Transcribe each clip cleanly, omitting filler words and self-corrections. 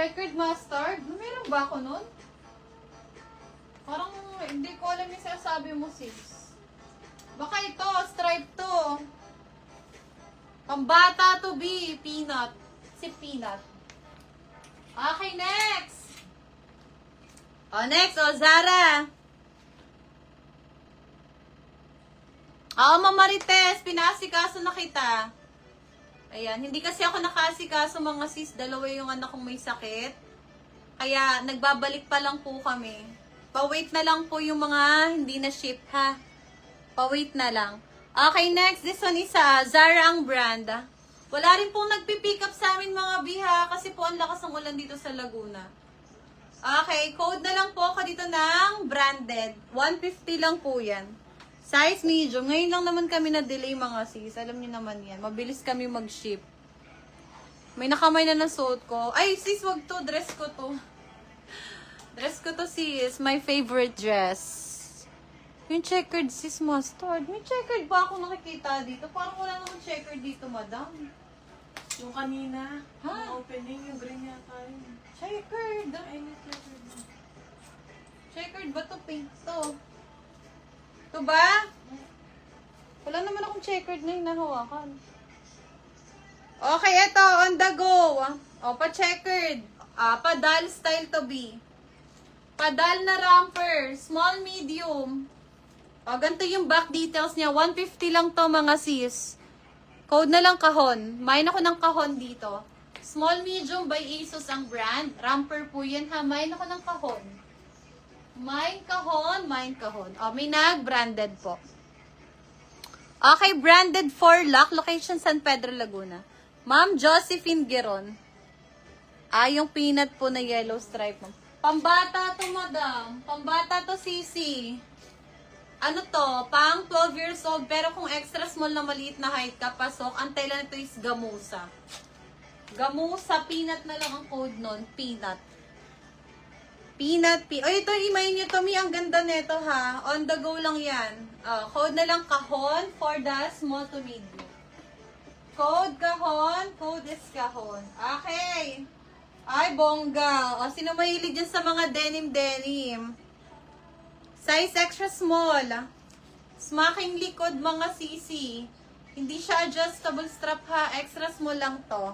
Checkered mustard? Meron ba ako nun? Parang hindi ko alam yung sinasabi mo, sis. Baka ito, stripe to. Pambata to be, peanut. Si peanut. Okay, next. Next, Zara. Ma'am Marites, pinasikaso na kita. Ayan, hindi kasi ako nakasikaso mga sis, dalawa yung anak kong may sakit. Kaya, nagbabalik pa lang po kami. Pa-wait na lang po yung mga hindi na ship, ha? Pa-wait na lang. Okay, next. This one is Zara ang brand. Wala rin pong nagpipick up sa amin mga biha kasi po ang lakas ng ulan dito sa Laguna. Okay, code na lang po ako dito ng branded. 150 lang po yan. Size medium. Ngayon lang naman kami na-delay mga sis. Alam niyo naman yan. Mabilis kami mag-ship. May nakamay na nasuot ko. Ay, sis, wag to. Dress ko to. Dress ko to, sis. My favorite dress. Yung checkered, sis, mustard. May checkered ba ako nakikita dito? Parang wala naman checkered dito, madam. Yung kanina, Ha? yung opening, yung green yata yun. Checkered. Ay, may checkered na. Checkered ba to? Pink to. Ito ba? Wala naman akong checkered na hinahawakan. Okay, ito. On the go. Pa-checkered. Padal style to be. Padal na romper. Small, medium. Ganito yung back details niya. 150 lang to mga sis. Code na lang kahon. Main ako ng kahon dito. Small, medium by ASOS ang brand. Romper po yan ha. Main ako ng kahon. Main kahon, main kahon. May nag-branded po. Okay, branded for lock. Location San Pedro, Laguna. Ma'am Josephine Giron. Yung peanut po na yellow stripe. Pambata to, madam. Pambata to, sisi. Ano to? Pang 12 years old. Pero kung extra small na maliit na height ka, pasok. Ang tela nito is gamusa. Gamusa, peanut na lang ang code nun. Peanut. Peanut. Ito, imayin nyo to, Mi. Ang ganda nito, ha. On the go lang yan. Code na lang kahon for the small to medium. Code kahon. Code is kahon. Okay. Ay, bongga. Sino mahilig dyan sa mga denim-denim? Size extra small. Smacking likod, mga sisi. Hindi siya adjustable strap, ha. Extra small lang to.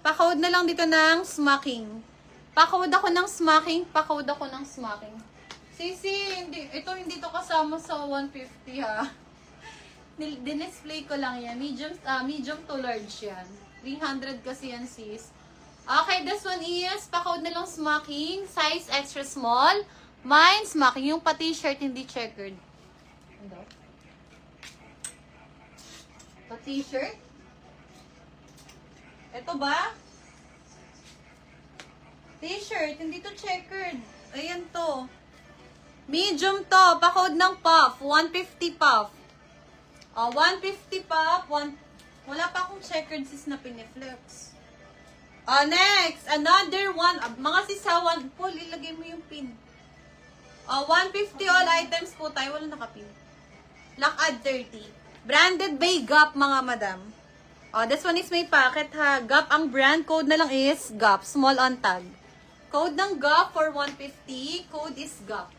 Pa-code na lang dito ng smacking. Pa-code ako ng smacking. Pa-code ako ng smacking. Sisi, hindi to kasama sa 150, ha. Din-display ko lang yan. Medium to large yan. 300 kasi yan, sis. Okay, this one is, pa-code na lang smacking, size extra small. Mine, smacking. Yung pa-t-shirt, hindi checkered. Ano? Pa-t-shirt? Ito ba? T-shirt, hindi to checkered. Ayan to. Medium to, pa-code ng puff. 150 puff. 150 puff. Wala pa akong checkered sis na piniflex. Next, another one. Mga sisawan, Paul, ilagay mo yung pin. 150 all items po tayo. Wala nakapin. Lock-add 30. Branded by Gap, mga madam. This one is may packet, ha. Gap ang brand. Code na lang is Gap. Small on tag. Code ng Gap for 150. Code is Gap.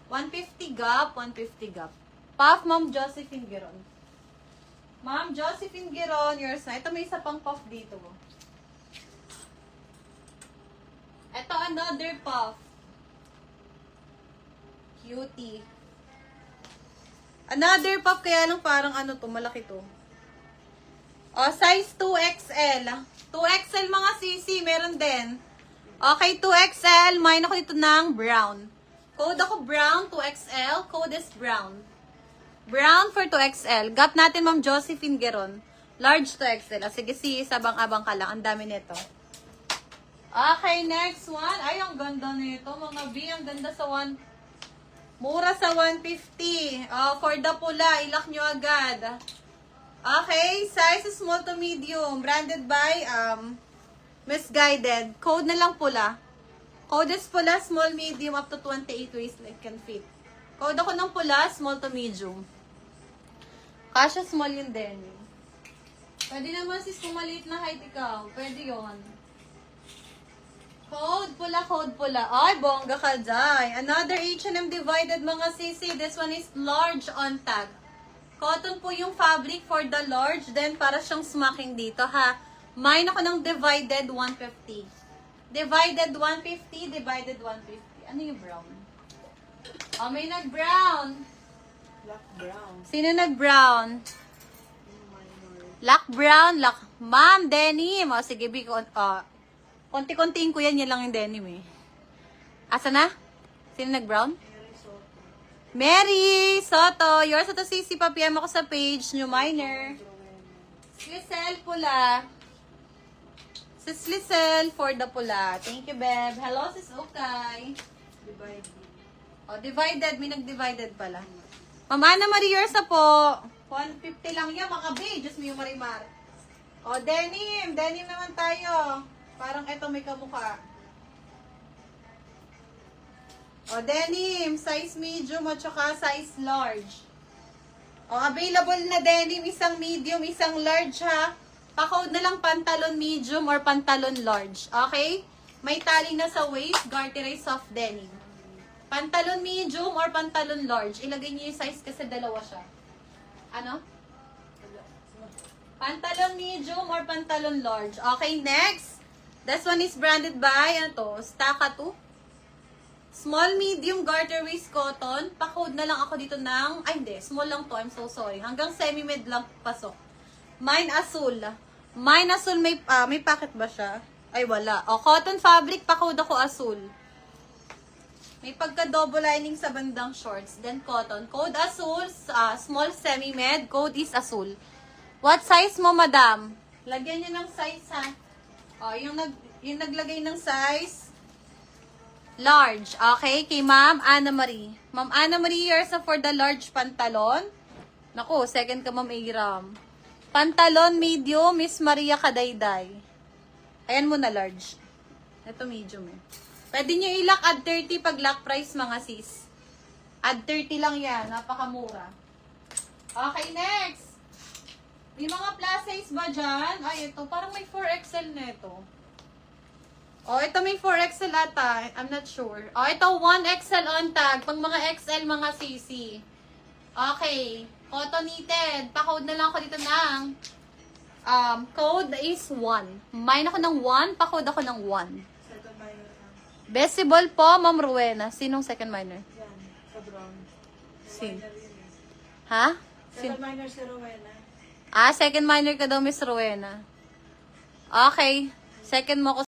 150 Gap, 150 Gap. Puff, Ma'am Josephine Giron. Ma'am Josephine Giron, yours na. Ito may isa pang puff dito. Ito, another puff. Cutie. Another puff, kaya lang parang ano to, malaki to. Size 2XL. 2XL mga sisi, meron din. Okay, 2XL. Mine ako dito ng brown. Code ako brown, 2XL. Code is brown. Brown for 2XL. Gap natin, Ma'am Josephine Geron. Large 2XL. Sige, sis, abang-abang ka lang. Ang dami nito. Okay, next one. Ay, ang ganda nito. Mga B, ang ganda sa mura sa 150. For the pula, ilak nyo agad. Okay, size small to medium. Branded by Misguided. Code na lang pula. Code is pula, small, medium, up to 28 waist like can fit. Code ako ng pula, small to medium. Kasha small yung denim. Pwede naman sis kung maliit na height ikaw. Pwede yon. Code pula. Ay, bongga ka, Jai. Another H&M divided, mga sisi. This one is large on tag. Cotton po yung fabric for the large. Then, para siyang smacking dito, ha. Mine ako ng divided 150. Divided 150, divided 150. Ano yung brown? Oh, may nag-brown. Black brown. Sino nag-brown? Lock brown, lock. Ma'am, denim. O, sige, konti-kontiin ko yan. Yan lang yung denim eh. Asa na? Sino nag-brown? Mary Soto. Yours Soto Sisi. Pa-PM ako sa page. New minor. Slisel pula. Sis Lisel for the pula. Thank you, Beb. Hello, sis Okay. Divided. O, divided. May nag-divided pala. Ma'am Ana Marie Yorsa po. 150 lang yan, makabi. Diyos mo yung Marimar. O, denim. Denim naman tayo. Parang eto may kamukha. O, denim. Size medium at saka size large. O, available na denim. Isang medium, isang large ha. Pa-code na lang pantalon medium or pantalon large. Okay? May tali na sa waist. Garterized soft denim. Pantalon medium or pantalon large. Ilagay niyo yung size kasi dalawa siya. Ano? Pantalon medium or pantalon large. Okay, next. This one is branded by, ano to? Staka 2. Small, medium, garter waist cotton. Pa-code na lang ako dito ng, ay hindi, small lang to. I'm so sorry. Hanggang semi-mid lang pasok. Mine asul. Mine asul, may packet ba siya? Ay, wala. O, cotton fabric, pa-code ako asul. May pagka-double lining sa bandang shorts. Then cotton. Code asul, small semi-med. Code is asul. What size mo, madam? Lagyan niyo ng size, ha? O, yung naglagay ng size, large. Okay, kay Ma'am Ana Marie. Ma'am Ana Marie, yours for the large pantalon. Naku, second ka, Ma'am Iram. Pantalon medium, Miss Maria Kadayday. Ayan mo na large. Ito medium eh. Pwede nyo i-lock add 30 pag lock price, mga sis. Add 30 lang yan. Napakamura. Okay, next. May mga plus size ba dyan? Ay, ito. Parang may 4XL na ito. Oh, ito may 4XL ata. I'm not sure. Oh, ito 1XL on tag. Pang mga XL, mga CC. Okay. Cotton knitted. Pa-code na lang ako dito ng code is 1. Mine ako ng 1. Pa-code ako ng 1. Second minor na. Bestable po, Ma'am Rowena. Sinong second minor? Yan, sa brown. Sin? Minor yun eh. Ha? Second minor si Rowena. Second minor ka daw, Miss Rowena. Okay. Second mo ko